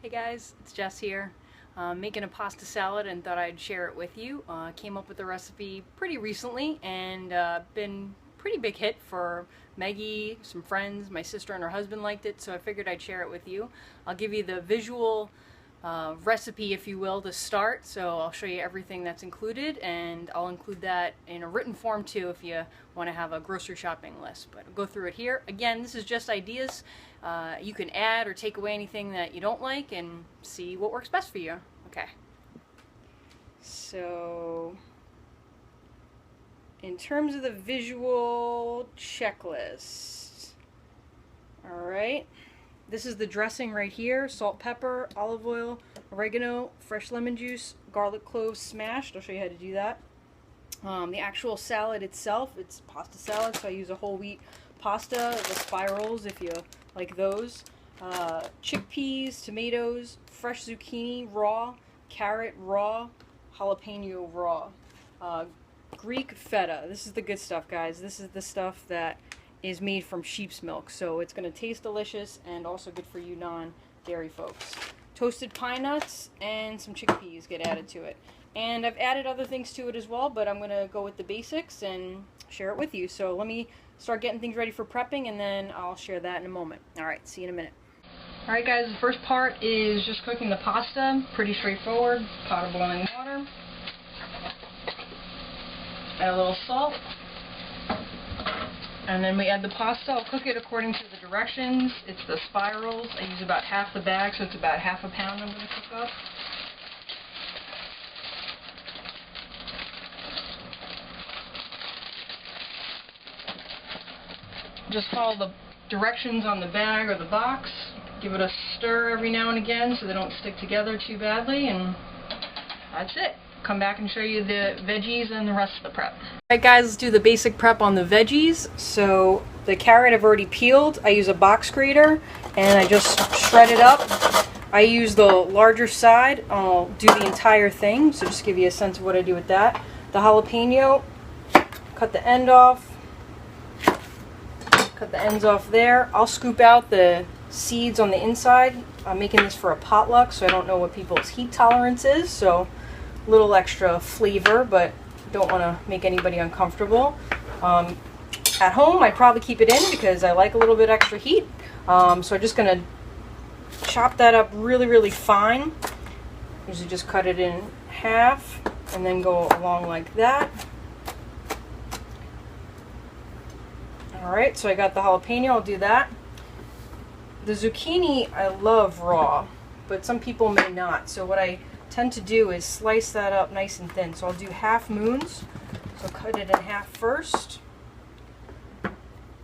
Hey guys, it's Jess here. Making a pasta salad and thought I'd share it with you. Came up with the recipe pretty recently and been pretty big hit for Maggie, some friends, my sister and her husband liked it, so I figured I'd share it with you. I'll give you the visual recipe, if you will, to start, so I'll show you everything that's included, and I'll include that in a written form too if you want to have a grocery shopping list, but I'll go through it here. Again, this is just ideas. You can add or take away anything that you don't like and see what works best for you. Okay. So, in terms of the visual checklist, alright, this is the dressing right here: salt, pepper, olive oil, oregano, fresh lemon juice, garlic cloves smashed. I'll show you how to do that. The actual salad itself, it's pasta salad, so I use a whole wheat pasta, the spirals if you like those. Chickpeas, tomatoes, fresh zucchini raw, carrot raw, jalapeno raw. Greek feta. This is the good stuff, guys. This is the stuff that is made from sheep's milk, so it's going to taste delicious and also good for you non-dairy folks. Toasted pine nuts and some chickpeas get added to it. And I've added other things to it as well, but I'm going to go with the basics and share it with you. So let me start getting things ready for prepping, and then I'll share that in a moment. Alright, see you in a minute. Alright guys, the first part is just cooking the pasta. Pretty straightforward. Pot of boiling water. Add a little salt. And then we add the pasta. I'll cook it according to the directions. It's the spirals. I use about half the bag, so it's about half a pound I'm going to cook up. Just follow the directions on the bag or the box. Give it a stir every now and again so they don't stick together too badly, and that's it. Come back and show you the veggies and the rest of the prep. Alright guys, let's do the basic prep on the veggies. So the carrot I've already peeled. I use a box grater and I just shred it up. I use the larger side. I'll do the entire thing, so just give you a sense of what I do with that. The jalapeno, cut the end off. Cut the ends off there. I'll scoop out the seeds on the inside. I'm making this for a potluck, so I don't know what people's heat tolerance is, so a little extra flavor, but don't want to make anybody uncomfortable. At home, I'd probably keep it in because I like a little bit extra heat. So I'm just going to chop that up really, really fine. Usually just cut it in half and then go along like that. Alright, so I got the jalapeno, I'll do that. The zucchini I love raw, but some people may not. So what I tend to do is slice that up nice and thin. So I'll do half moons. So cut it in half first.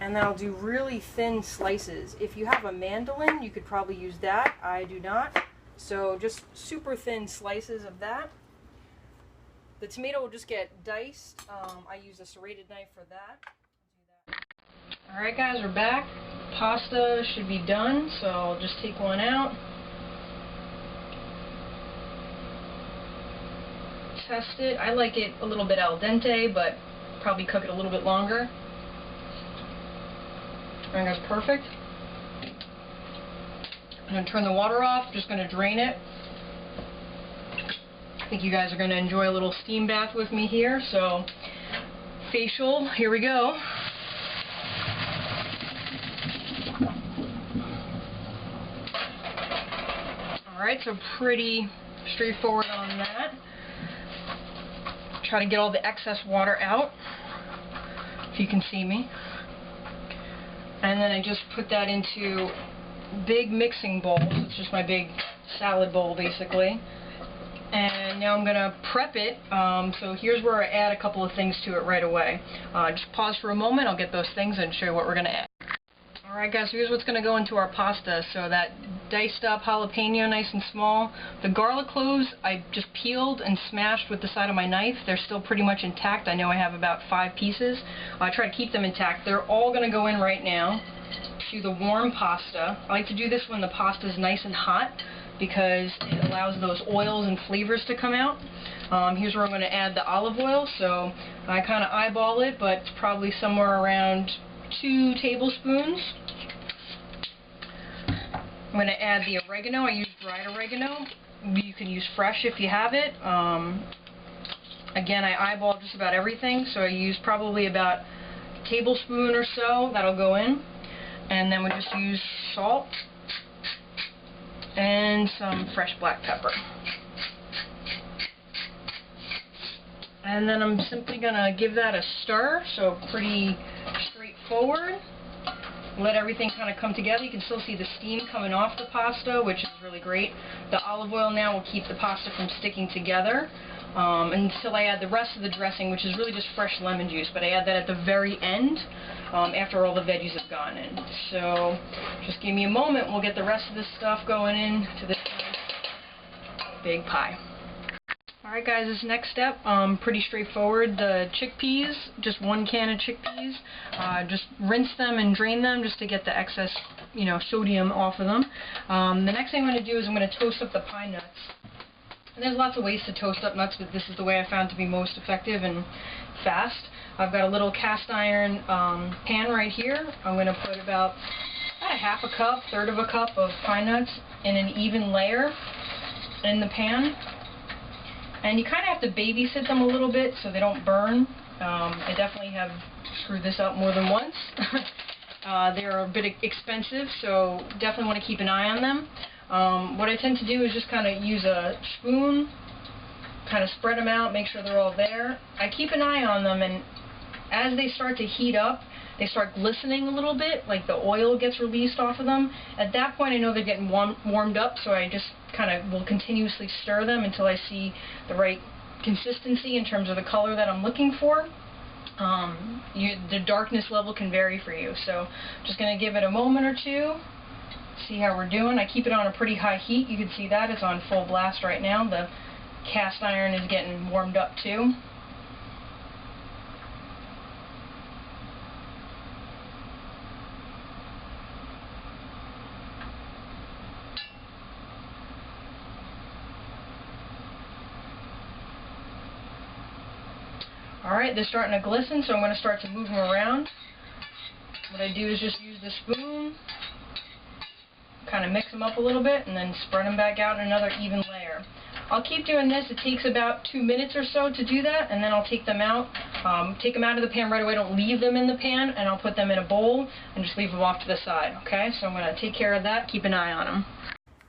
And then I'll do really thin slices. If you have a mandolin, you could probably use that. I do not. So just super thin slices of that. The tomato will just get diced. I use a serrated knife for that. Alright guys, we're back. Pasta should be done, so I'll just take one out. Test it. I like it a little bit al dente, but probably cook it a little bit longer. I think that's perfect. I'm going to turn the water off, just going to drain it. I think you guys are going to enjoy a little steam bath with me here, so facial, here we go. Alright, so pretty straightforward on that. Try to get all the excess water out, if you can see me. And then I just put that into big mixing bowls. It's just my big salad bowl, basically. And now I'm going to prep it. So here's where I add a couple of things to it right away. Just pause for a moment, I'll get those things and show you what we're going to add. Alright guys, so here's what's going to go into our pasta. So that diced up jalapeno, nice and small. The garlic cloves I just peeled and smashed with the side of my knife. They're still pretty much intact. I know I have about 5 pieces. I try to keep them intact. They're all going to go in right now to the warm pasta. I like to do this when the pasta is nice and hot because it allows those oils and flavors to come out. Here's where I'm going to add the olive oil. So I kind of eyeball it, but it's probably somewhere around 2 tablespoons. I'm going to add the oregano. I use dried oregano. You can use fresh if you have it. Again, I eyeball just about everything, so I use probably about a tablespoon or so. That'll go in. And then we just use salt and some fresh black pepper. And then I'm simply going to give that a stir, so pretty straightforward. Let everything kind of come together. You can still see the steam coming off the pasta, which is really great. The olive oil now will keep the pasta from sticking together until I add the rest of the dressing, which is really just fresh lemon juice, but I add that at the very end after all the veggies have gone in. So just give me a moment, we'll get the rest of this stuff going into this big pie. Alright guys, this next step, pretty straightforward. The chickpeas, just 1 can of chickpeas, just rinse them and drain them just to get the excess, sodium off of them. The next thing I'm going to do is I'm going to toast up the pine nuts. And there's lots of ways to toast up nuts, but this is the way I found to be most effective and fast. I've got a little cast iron pan right here. I'm going to put about a half a cup, third of a cup of pine nuts in an even layer in the pan. And you kind of have to babysit them a little bit so they don't burn. I definitely have screwed this up more than once. They're a bit expensive, so definitely want to keep an eye on them. What I tend to do is just kind of use a spoon, kind of spread them out, make sure they're all there. I keep an eye on them, and as they start to heat up, they start glistening a little bit, like the oil gets released off of them. At that point I know they're getting warmed up, so I just kind of will continuously stir them until I see the right consistency in terms of the color that I'm looking for. The darkness level can vary for you, so just going to give it a moment or two, see how we're doing. I keep it on a pretty high heat. You can see that it's on full blast right now. The cast iron is getting warmed up too. Alright, they're starting to glisten, so I'm going to start to move them around. What I do is just use the spoon, kind of mix them up a little bit, and then spread them back out in another even layer. I'll keep doing this. It takes about 2 minutes or so to do that, and then I'll take them out. Take them out of the pan right away. Don't leave them in the pan, and I'll put them in a bowl and just leave them off to the side. Okay, so I'm going to take care of that. Keep an eye on them.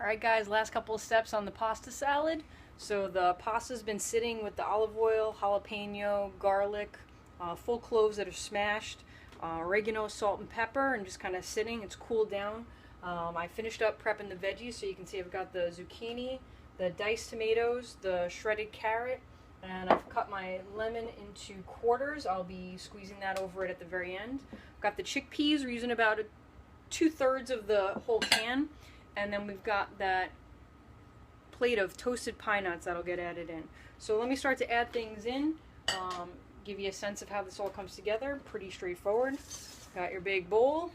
Alright guys, last couple of steps on the pasta salad. So the pasta's been sitting with the olive oil, jalapeno, garlic, full cloves that are smashed, oregano, salt, and pepper, and just kind of sitting. It's cooled down. I finished up prepping the veggies, so you can see I've got the zucchini, the diced tomatoes, the shredded carrot, and I've cut my lemon into quarters. I'll be squeezing that over it at the very end. I've got the chickpeas. We're using about 2/3 of the whole can, and then we've got that plate of toasted pine nuts that'll get added in. So let me start to add things in, give you a sense of how this all comes together. Pretty straightforward. Got your big bowl,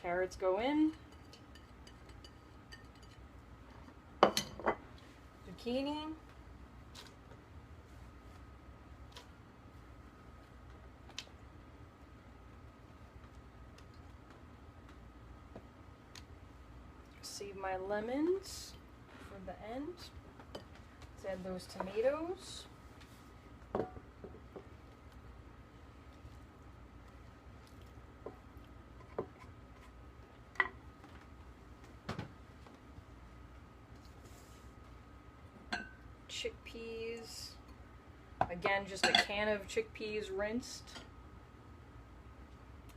carrots go in, zucchini, save my lemons for the end. Let's add those tomatoes. Chickpeas. Again, just a can of chickpeas rinsed.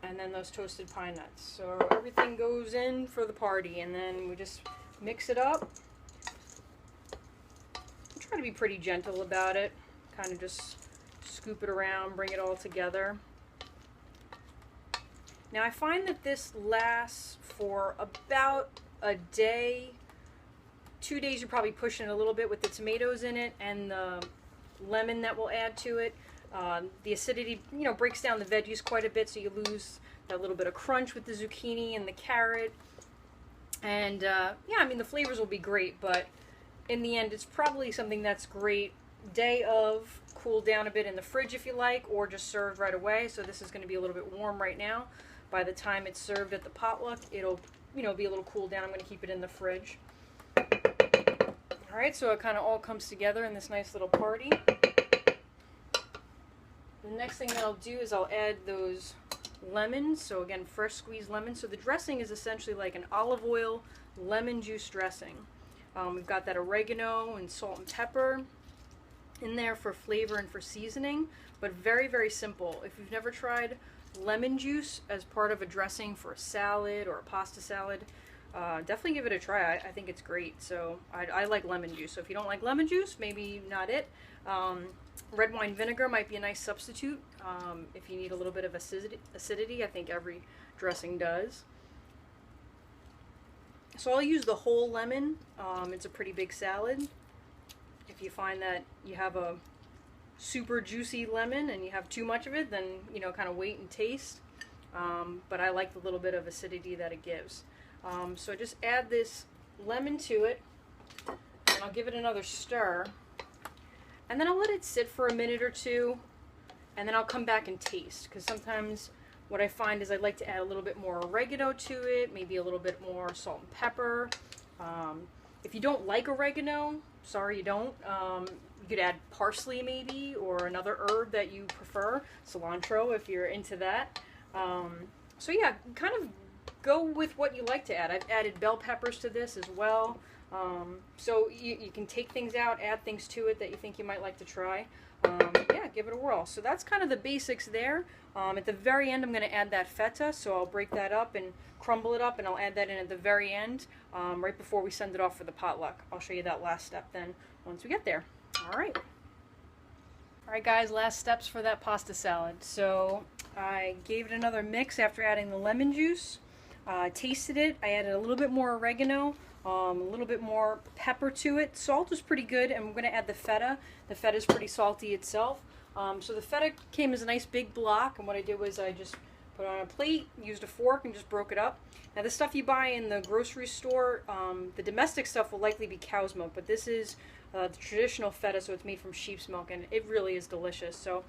And then those toasted pine nuts. So everything goes in for the party, and then we just mix it up. Try to be pretty gentle about it. Kind of just scoop it around, bring it all together. Now I find that this lasts for about a day. 2 days you're probably pushing it a little bit with the tomatoes in it and the lemon that we'll add to it. The acidity, breaks down the veggies quite a bit, so you lose that little bit of crunch with the zucchini and the carrot. And yeah, I mean the flavors will be great, but in the end it's probably something that's great day of, cool down a bit in the fridge if you like, or just served right away. So this is going to be a little bit warm right now. By the time it's served at the potluck, it'll you know, be a little cool down. I'm going to keep it in the fridge. Alright, so it kind of all comes together in this nice little party. The next thing that I'll do is I'll add those lemons. So again, fresh squeezed lemons. So the dressing is essentially like an olive oil lemon juice dressing. We've got that oregano and salt and pepper in there for flavor and for seasoning, but very, very simple. If you've never tried lemon juice as part of a dressing for a salad or a pasta salad, definitely give it a try. I think it's great. So I like lemon juice. So if you don't like lemon juice, maybe not it. Red wine vinegar might be a nice substitute if you need a little bit of acidity. I think every dressing does. So I'll use the whole lemon. It's a pretty big salad. If you find that you have a super juicy lemon and you have too much of it, then, you know, kind of wait and taste. But I like the little bit of acidity that it gives. So just add this lemon to it, and I'll give it another stir. And then I'll let it sit for a minute or two, and then I'll come back and taste. Because sometimes what I find is I like to add a little bit more oregano to it, maybe a little bit more salt and pepper. If you don't like oregano, sorry you don't, you could add parsley maybe, or another herb that you prefer, cilantro if you're into that. So yeah, kind of go with what you like to add. I've added bell peppers to this as well. So you can take things out, add things to it that you think you might like to try. Yeah, give it a whirl. So that's kind of the basics there. At the very end, I'm going to add that feta, so I'll break that up and crumble it up, and I'll add that in at the very end, right before we send it off for the potluck. I'll show you that last step then once we get there. All right. All right, guys, last steps for that pasta salad. So I gave it another mix after adding the lemon juice. Tasted it. I added a little bit more oregano, a little bit more pepper to it. Salt is pretty good, and we're going to add the feta. The feta is pretty salty itself. So the feta came as a nice big block, and what I did was I just put it on a plate, used a fork, and just broke it up. Now the stuff you buy in the grocery store, the domestic stuff will likely be cow's milk, but this is the traditional feta, so it's made from sheep's milk, and it really is delicious. So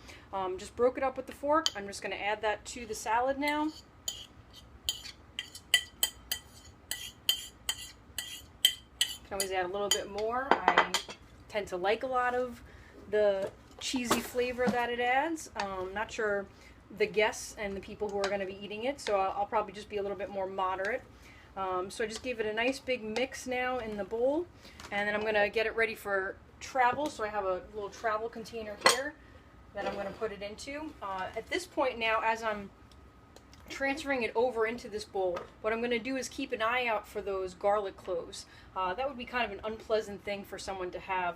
just broke it up with the fork. I'm just going to add that to the salad now. Can always add a little bit more. I tend to like a lot of the cheesy flavor that it adds. Not sure the guests and the people who are going to be eating it, so I'll probably just be a little bit more moderate. So I just gave it a nice big mix now in the bowl, and then I'm going to get it ready for travel. So I have a little travel container here that I'm going to put it into. At this point now, as I'm transferring it over into this bowl, what I'm going to do is keep an eye out for those garlic cloves. That would be kind of an unpleasant thing for someone to have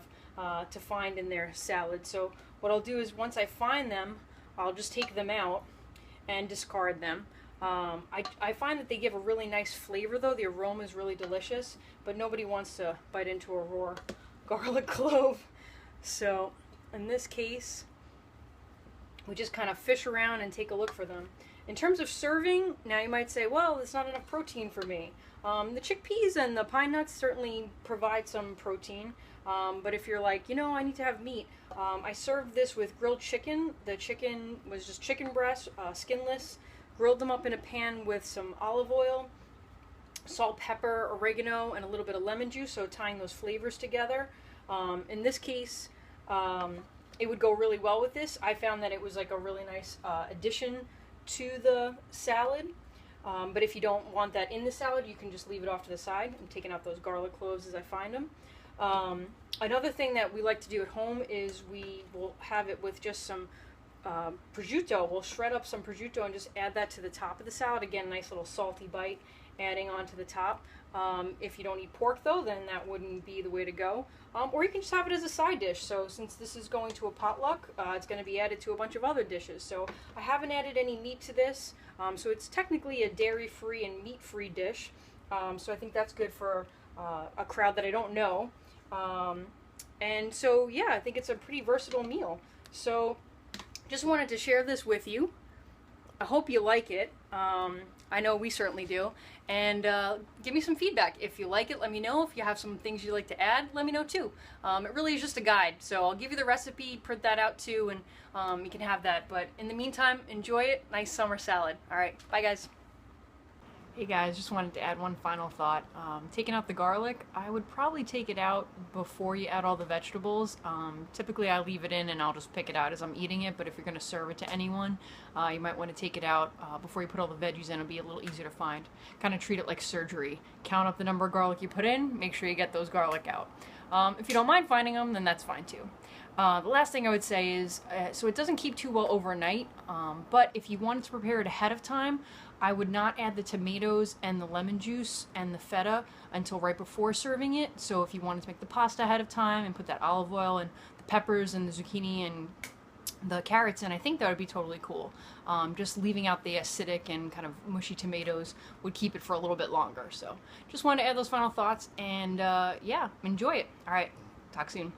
to find in their salad. So what I'll do is once I find them, I'll just take them out and discard them. I find that they give a really nice flavor though. The aroma is really delicious, but nobody wants to bite into a raw garlic clove. So in this case, we just kind of fish around and take a look for them. In terms of serving, now you might say, well, it's not enough protein for me. The chickpeas and the pine nuts certainly provide some protein, but if you're like, you know, I need to have meat, I served this with grilled chicken. The chicken was just chicken breast, skinless, grilled them up in a pan with some olive oil, salt, pepper, oregano, and a little bit of lemon juice, so tying those flavors together. In this case, it would go really well with this. I found that it was like a really nice addition to the salad, but if you don't want that in the salad, you can just leave it off to the side. I'm taking out those garlic cloves as I find them. Another thing that we like to do at home is we will have it with just some prosciutto. We'll shred up some prosciutto and just add that to the top of the salad. Again, nice little salty bite adding onto the top. If you don't eat pork though, then that wouldn't be the way to go. Or you can just have it as a side dish. So since this is going to a potluck, it's going to be added to a bunch of other dishes. So I haven't added any meat to this. So it's technically a dairy-free and meat-free dish. So I think that's good for a crowd that I don't know. And so yeah, I think it's a pretty versatile meal. So just wanted to share this with you. I hope you like it. I know we certainly do. And give me some feedback. If you like it, let me know. If you have some things you'd like to add, let me know too. It really is just a guide. So I'll give you the recipe, print that out too, and you can have that. But in the meantime, enjoy it. Nice summer salad. All right. Bye, guys. Hey guys, just wanted to add one final thought. Taking out the garlic, I would probably take it out before you add all the vegetables. Typically I leave it in and I'll just pick it out as I'm eating it, but if you're going to serve it to anyone, you might want to take it out before you put all the veggies in. It'll be a little easier to find. Kind of treat it like surgery. Count up the number of garlic you put in, make sure you get those garlic out. If you don't mind finding them, then that's fine too. The last thing I would say is, so it doesn't keep too well overnight, but if you wanted to prepare it ahead of time, I would not add the tomatoes and the lemon juice and the feta until right before serving it. So if you wanted to make the pasta ahead of time and put that olive oil and the peppers and the zucchini and the carrots in, I think that would be totally cool. Just leaving out the acidic and kind of mushy tomatoes would keep it for a little bit longer. So just wanted to add those final thoughts, and yeah, enjoy it. All right, talk soon.